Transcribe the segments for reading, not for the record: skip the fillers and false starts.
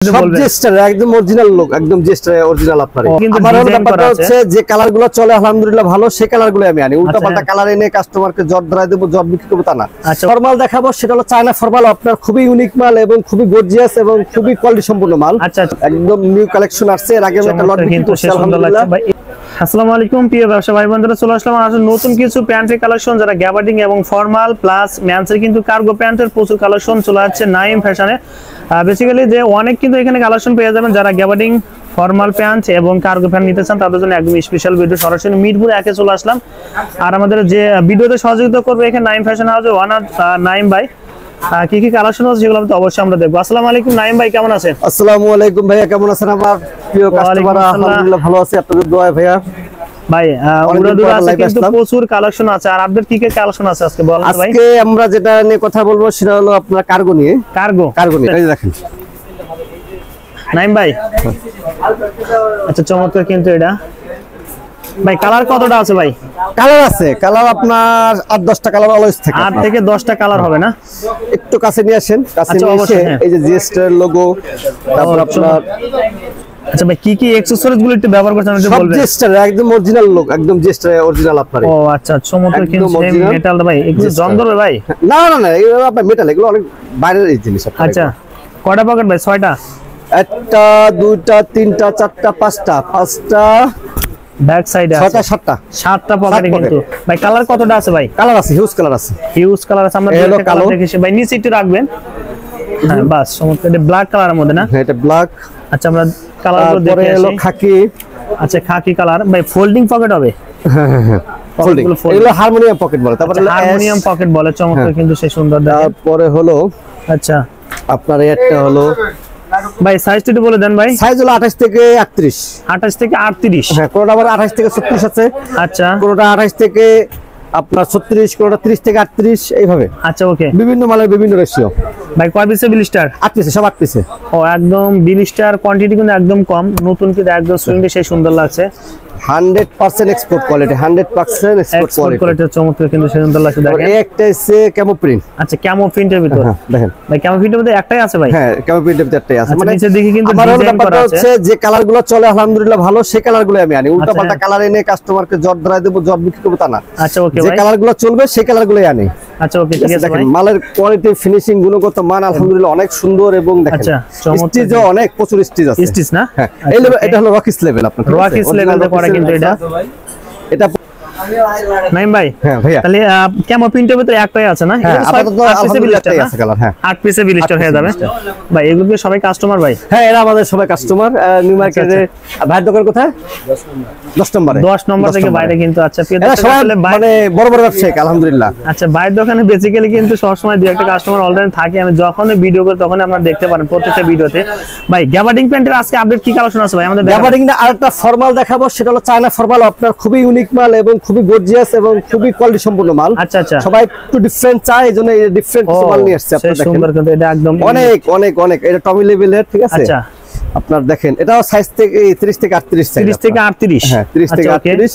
একদম অরিজিনাল লোক, একদম অরিজিনাল আপনার। আমার ব্যাপারটা হচ্ছে যে কালারগুলো চলে আলহামদুলিল্লাহ ভালো, সেই কালারগুলো আমি আনি। উল্টাপাল্টা কালার এনে কাস্টমারকে জট ধরাই দেবো, জট বিক্রি করবো তা না। ফরমাল দেখাবো, সেটা হলো চায়না ফরমাল, আপনার খুবই ইউনিক মাল এবং খুবই গর্জিয়াস এবং খুবই কোয়ালিটি সম্পূর্ণ মাল। একদম নিউ কালেকশন আসছে, এর আগে একটা লট বিক্রি করছি আলহামদুলিল্লাহ। আসসালামু আলাইকুম প্রিয় ব্যবসা ভাই বন্ধুরা, চলে আসলাম নতুন কিছু প্যান্টের কালেকশন, যারা গ্যাবার্ডিং এবং ফর্মাল প্লাস মেন্সের কিন্তু কার্গো প্যান্টের প্রচুর কালেকশন চলে যাচ্ছে নাইম ফ্যাশনে। বেসিক্যালি যে অনেক কিন্তু এখানে কালেকশন পেয়ে যাবেন, যারা গ্যাবার্ডিং ফর্মাল প্যান্ট এবং কার্গো প্যান্ট নিতে চান তাদের জন্য একদম স্পেশাল ভিডিও। সরাসরি মিরপুর একে চলে আসলাম, আর আমাদের যে ভিডিওতে সহযোগিতা করবে এখানে নাইম ফ্যাশন হাউসে ওনার নাইম ভাই। কি কি কালেকশন আছে সেগুলো তো অবশ্যই আমরা দেখবো। আসসালামু আলাইকুম নাইম ভাই, কেমন আছেন? আসসালামু আলাইকুম ভাইয়া, কেমন আছেন? আমার প্রিয় কাস্টমার আলহামদুলিল্লাহ ভালো আছে, আপনাদের দোয়ায় ভাইয়া। ভাই উড়াদুরা আছে কিন্তু প্রচুর কালেকশন আছে, আর আপডেট কি কি কালেকশন আছে আজকে বলেন ভাই? আজকে আমরা যেটা নিয়ে কথা বলবো সেটা হলো আপনার কার্গো নিয়ে। কার্গো নিয়ে এই দেখেন নাইম ভাই। আচ্ছা চমৎকার কিন্তু এটা ভাই। কালার কতটা আছে ভাই? কালার আছে, কালার আপনার 8-10টা কালার অলওয়েজ থাকে। 8 থেকে 10টা কালার হবে না? একটু কাছে নিয়ে আসেন, কাছে নিয়ে এসে এই যে জিএসটি এর লোগো, তারপর আপনার আচ্ছা ভাই কি কি অ্যাকসেসরিজ গুলো একটু ব্যবহার করছেন একটু বলবেন? জিএসটি একদম অরিজিনাল লোক, একদম জিএসটি অরিজিনাল আপনার। ও আচ্ছা চমৎকার কিন্তু সেম মেটাল ভাই, একটু জং ধরবে ভাই? না না না, এগুলো আপনার মেটাল, এগুলো অনেক বাইরের জিনিস। আচ্ছা কয়টা পকেট ভাই? 6টা? 1টা 2টা 3টা 4টা 5টা ব্যাক সাইডে 6টা 7টা পকেটে কিন্তু ভাই। কালার কতটা আছে ভাই? কালার আছে, হিউজ কালার আছে, হিউজ কালার আছে। আমরা একটা কালার দেখেছি ভাই, নিচে একটু রাখবেন। হ্যাঁ বাস চমৎকার, এটা ব্ল্যাক কালারের মধ্যে না? হ্যাঁ এটা ব্ল্যাক। আচ্ছা আমরা কালারগুলো দেখে আসি। হলো খাকি। আচ্ছা খাকি কালার ভাই, ফোল্ডিং পকেট হবে? হ্যাঁ হ্যাঁ হ্যাঁ ফোল্ডিং, এগুলো হারমোনিয়াম পকেট বলে। তারপরে হারমোনিয়াম পকেট বলে, চমৎকার কিন্তু সেই সুন্দর। তারপরে হলো আচ্ছা আপনার একটা হলো ভাই সাইজটা একটু বলে দেন ভাই। সাইজ হলো 28 থেকে 38। 28 থেকে 38? হ্যাঁ কোনটা আবার 28 থেকে 36 আছে। আচ্ছা কোনটা 28 থেকে আপনার 36, কোনটা 30 থেকে 38 এইভাবে। আচ্ছা ওকে, বিভিন্ন মালের বিভিন্ন রেশিও। ভাই কয় পিসে ব্লিস্টার? 8 পিসে, সব 8 পিসে। ও একদম ব্লিস্টার কোয়ান্টিটি কিন্তু একদম কম, নতুন কিন্তু একদম সুইংটা সেই সুন্দর লাগছে। 100% এক্সপোর্ট কোয়ালিটি, 100% এক্সপোর্ট কোয়ালিটি, চমৎকার কিন্তু সেই সুন্দর লাগছে। দেখেন একটা আছে ক্যামো প্রিন্ট। আচ্ছা ক্যামো প্রিন্টের ভিতর দেখেন ভাই, ক্যামো প্রিন্টের মধ্যে একটাই আছে ভাই? হ্যাঁ ক্যামো প্রিন্টের ভিতর একটাই আছে। মানে নিচে দেখি কিন্তু ডিজাইন করা আছে। যে কালারগুলো চলে আলহামদুলিল্লাহ ভালো, সেই কালারগুলো আমি আনি। উল্টাপাল্টা কালার এনে কাস্টমারকে জট ধরাই দেব, জট বিক্রি করব তা না। আচ্ছা ওকে যে ভাই, কালারগুলো চলবে সেই কালারগুলোই আনি। আচ্ছা ওকে ঠিক আছে ভাই। মালের কোয়ালিটি, ফিনিশিং, গুণগত মান আলহামদুলিল্লাহ অনেক সুন্দর। এবং দেখেন আচ্ছা চমৎকার, স্টিচ অনেক, প্রচুর স্টিচ আছে। স্টিচ না? হ্যাঁ এই লেভেল, এটা হলো রকিস লেভেল। আপনার রকিস লেভেলে করা কিন্তু এটা নাইম ভাই। হ্যাঁ ভাইয়া, তাহলে ক্যামো প্রিন্টের ভিতরে একটাই আছে না? হ্যাঁ আপাতত আলহামদুলিল্লাহ একটাই আছে কালার। হ্যাঁ 8 পিসে ব্লিস্টার হয়ে যাবে ভাই। এগুলো কি সবাই কাস্টমার ভাই? হ্যাঁ এরা আমাদের সবাই কাস্টমার। নিউ মার্কেটে ভাইয়ের দোকান কোথায়? 10 নম্বরে। 10 নম্বর থেকে বাইরে কিন্তু। আচ্ছা এরা সবাই মানে বড় বড় ব্যবসায়ী আলহামদুলিল্লাহ। আচ্ছা বাইরের দোকানে বেসিক্যালি কিন্তু সবসময় দুই একটা কাস্টমার অলরেডি থাকে। আমি যখন ভিডিও করি তখন আপনারা দেখতে পারেন প্রত্যেকটা ভিডিওতে। ভাই গ্যাবার্ডিং প্যান্টের আজকে আপডেট কি কালেকশন আছে ভাই আমাদের? গ্যাবার্ডিং না, আরেকটা ফর্মাল দেখাবো, সেটা হলো চায়না ফর্মাল, আপনার খুবই ইউনিক মাল এবং খুবই গর্জিয়াস এবং খুবই কোয়ালিটি সম্পূর্ণ মাল। আচ্ছা আচ্ছা, সবাই একটু ডিফারেন্ট চায়, এজন্য এই ডিফারেন্ট কিছু মাল নিয়ে আসছে। আপনারা দেখেন সুন্দর কিন্তু, এটা একদম অনেক অনেক অনেক, এটা টমি লেভেলের, ঠিক আছে? আচ্ছা আপনার দেখেন এটাও সাইজ থেকে 30 থেকে 38 সাইজ। 30 থেকে 38? হ্যাঁ 30 থেকে 38।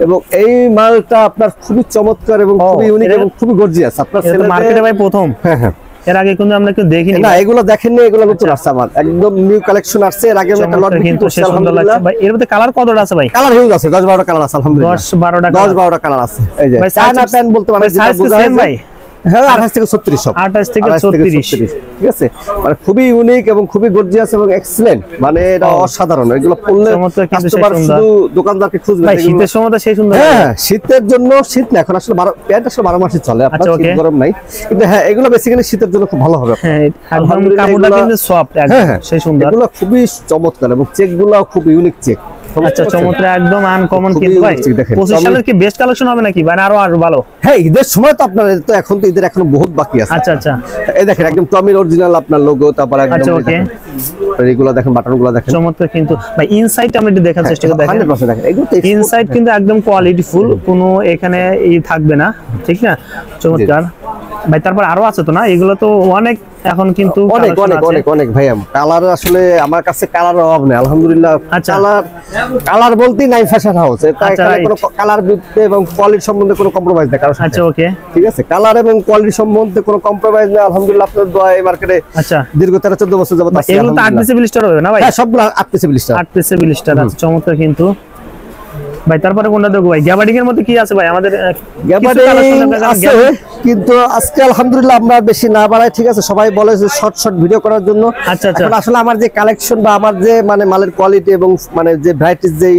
এবং এই মালটা আপনার খুবই চমৎকার এবং খুবই ইউনিক এবং খুবই গর্জিয়াস। আপনার সেল মার্কেটে ভাই প্রথম? হ্যাঁ হ্যাঁ, এর আগে কিন্তু আমরা কেউ দেখিনি না, এগুলো দেখেননি, এগুলো নতুন আসছে আমার, একদম নিউ কালেকশন আসছে। এর আগে একটা লট বিক্রি করছি আলহামদুলিল্লাহ। ভাই এর মধ্যে কালার কতটা আছে ভাই? কালার হিউজ আছে, 10-12টা কালার আছে আলহামদুলিল্লাহ। 10-12টা কালার আছে। এই যে চায়না প্যান্ট বলতে মানে যেটা বোঝায় ভাই। হ্যাঁ 28 থেকে 36 সব। 28 থেকে 36, ঠিক আছে? মানে খুবই ইউনিক এবং খুবই গর্জিয়াস এবং এক্সিলেন্ট, মানে এটা অসাধারণ। এগুলো পড়লে কাস্টমার শুধু দোকানদারকে খুঁজবে। ভাই শীতের সময় তো সেই সুন্দর। হ্যাঁ শীতের জন্য, শীত না এখন আসলে প্যান্ট আসলে 12 মাসই চলে, আপনার শীত গরম নাই। কিন্তু হ্যাঁ এগুলো বেসিক্যালি শীতের জন্য খুব ভালো হবে। হ্যাঁ একদম কাপড়টা কিন্তু সফট, একদম সেই সুন্দর। এগুলো খুবই চমৎকার এবং চেকগুলো খুব ইউনিক চেক। আচ্ছা চমৎকার, একদম আনকমন কিন্তু ভাই। 25 সালের কি বেস্ট কালেকশন হবে নাকি ভাই? আরো ভালো? হ্যাঁ ঈদের সময় তো আপনার, তো এখন তো ঈদের এখনো বহুত বাকি আছে। আচ্ছা আচ্ছা, এই দেখেন একদম টমির অরিজিনাল আপনার লোগো, তারপর একদম আচ্ছা ওকে এগুলো দেখেন, বাটনগুলো দেখেন চমৎকার কিন্তু ভাই। ইনসাইড আমরা একটু দেখার চেষ্টা করি। দেখেন 100% দেখেন, এগুলো তো ইনসাইড কিন্তু একদম কোয়ালিটি ফুল, কোনো এখানে ই থাকবে না, ঠিক না? চমৎকার। ভাই তারপর আরো আছে তো না, এগুলো তো অনেক এখন কিন্তু অনেক অনেক অনেক অনেক ভাইয়া কালার আসলে আমার কাছে কালার অভাব নেই আলহামদুলিল্লাহ। কালার বলতেই নাই ফ্যাশন হাউস, এটা কোনো কালার এবং কোয়ালিটি সম্বন্ধে কোনো কম্প্রোমাইজ নেই কারণ। আচ্ছা ওকে, ঠিক আছে, কালার এবং কোয়ালিটি সম্বন্ধে কোনো কম্প্রোমাইজ নেই আলহামদুলিল্লাহ। আপনার দোয়া এই মার্কেটে আচ্ছা দীর্ঘ 13-14 বছর যাবত আছে। এগুলো তো 8 পিসে ব্লিস্টার হবে না ভাই? হ্যাঁ সবগুলো 8 পিসে ব্লিস্টার। 8 পিসে ব্লিস্টার আছে, চমৎকার। কিন্তু ভাই তারপরে কোনটা দেখো ভাই, গ্যাবার্ডিং এর মধ্যে কি আছে ভাই? আমাদের আছে কিন্তু আজকে আলহামদুলিল্লাহ আমরা বেশি না বাড়াই, ঠিক আছে। সবাই বলে যে শর্ট শর্ট ভিডিও করার জন্য। আচ্ছা আচ্ছা, আসলে আমার যে কালেকশন বা আমার যে মানে মালের কোয়ালিটি এবং মানে যে ভ্যারাইটিস যে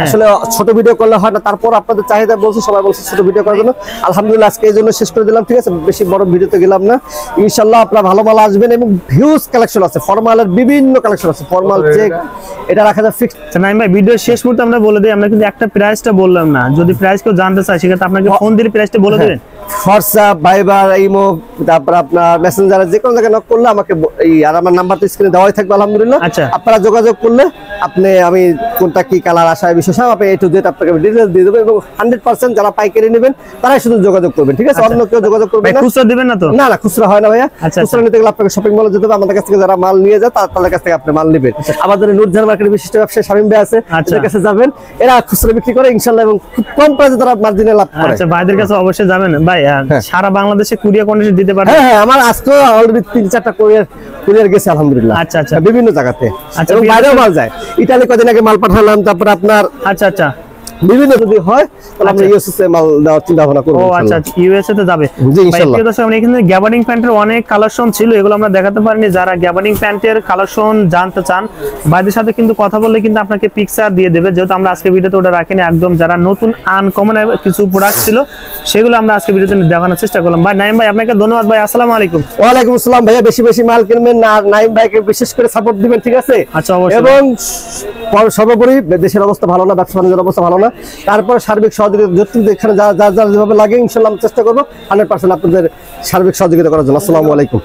আসলে ছোট ভিডিও করলে হয় না, তারপর আপনাদের চাহিদা বলছে, সবাই বলছে ছোট ভিডিও করার জন্য। আলহামদুলিল্লাহ আজকে এই জন্য শেষ করে দিলাম, ঠিক আছে। বেশি বড় ভিডিওতে গেলাম না, ইনশাআল্লাহ আপনারা ভালো ভালো আসবেন এবং হিউজ কালেকশন আছে, ফর্মালের বিভিন্ন কালেকশন আছে, ফর্মাল চেক এটা রাখা যায় ফিক্সড। নাইম ভাই ভিডিও শেষ মুহূর্তে আমরা বলে দিই, আমরা কিন্তু একটা প্রাইসটা বললাম না, যদি প্রাইস কেউ জানতে চায় সেক্ষেত্রে আপনাকে ফোন দিলে প্রাইসটা বলে দিবেন। হোয়াটসঅ্যাপ, ভাইবার, ইমো, তারপর আপনার মেসেঞ্জারে যে কোনো জায়গায় নক করলে আমাকে এই আর আমার নাম্বার তো স্ক্রিনে দেওয়াই থাকবে আলহামদুলিল্লাহ। আপনারা যোগাযোগ করলে আমি কোনটা কি কালার আসায় বিষয় সব আপনি A to Z আপনাকে ডিটেইলস দিয়ে দেব এবং 100% যারা পাইকারি নেবেন তারাই শুধু যোগাযোগ করবেন, ঠিক আছে। অন্য কেউ যোগাযোগ করবেন না। খুচরা দিবেন না তো? না না, খুচরা হয় না ভাইয়া। খুচরা নিতে গেলে আপনাকে শপিং মলে যেতে হবে, আমাদের কাছ থেকে যারা মাল নিয়ে যায় তাদের কাছ থেকে আপনি মাল নেবেন। আমাদের নূরজাহান মার্কেটের বিশিষ্ট ব্যবসায়ী শামীম ভাই আছে, তাদের কাছে যাবেন, এরা খুচরা বিক্রি করে ইনশাআল্লাহ এবং খুব কম প্রাইসে তারা মার্জিনে লাভ করে। আচ্ছা ভাইদের কাছে অবশ্যই যাবেন ভাই। সারা বাংলাদেশে কুরিয়ার কন্ডিশন দিতে পারবেন? হ্যাঁ হ্যাঁ, আমার আজকে অলরেডি 3-4টা কুরিয়ার গেছে আলহামদুলিল্লাহ। আচ্ছা আচ্ছা, বিভিন্ন জায়গাতে এবং বাইরেও মাল যায়। ইতালি কদিন আগে মাল পাঠালাম, তারপর আপনার আচ্ছা আচ্ছা বিভিন্ন যদি হয় তাহলে আমরা ইউএসএ মাল দেওয়ার চিন্তা ভাবনা করব। ও আচ্ছা, ইউএসএ তে যাবে জি ইনশাআল্লাহ। ভাই দর্শক, আমরা এখানে গ্যাবার্ডিং প্যান্টের অনেক কালেকশন ছিল, এগুলো আমরা দেখাতে পারিনি। যারা গ্যাবার্ডিং প্যান্টের কালেকশন জানতে চান ভাইদের সাথে কিন্তু কথা বললে কিন্তু আপনাকে পিকচার দিয়ে দেবে, যেহেতু আমরা আজকে ভিডিওতে ওটা রাখিনি। একদম যারা নতুন আনকমন কিছু প্রোডাক্ট ছিল সেগুলো আমরা আজকে ভিডিওতে দেখানোর চেষ্টা করলাম। ভাই নাইম ভাই আপনাকে ধন্যবাদ ভাই, আসসালামু আলাইকুম। ওয়া আলাইকুম আসসালাম ভাইয়া, বেশি বেশি মাল কিনবেন না আর নাইম ভাইকে বিশেষ করে সাপোর্ট দিবেন, ঠিক আছে। আচ্ছা অবশ্যই। এবং সর্বোপরি দেশের অবস্থা ভালো না, ব্যবসা বাণিজ্যের অবস্থা ভালো না, তারপর সার্বিক সহযোগিতা যেখানে যা যেভাবে লাগে ইনশাআল্লাহ আমরা চেষ্টা করবো 100% আপনাদের সার্বিক সহযোগিতা করার জন্য। আসসালামু আলাইকুম।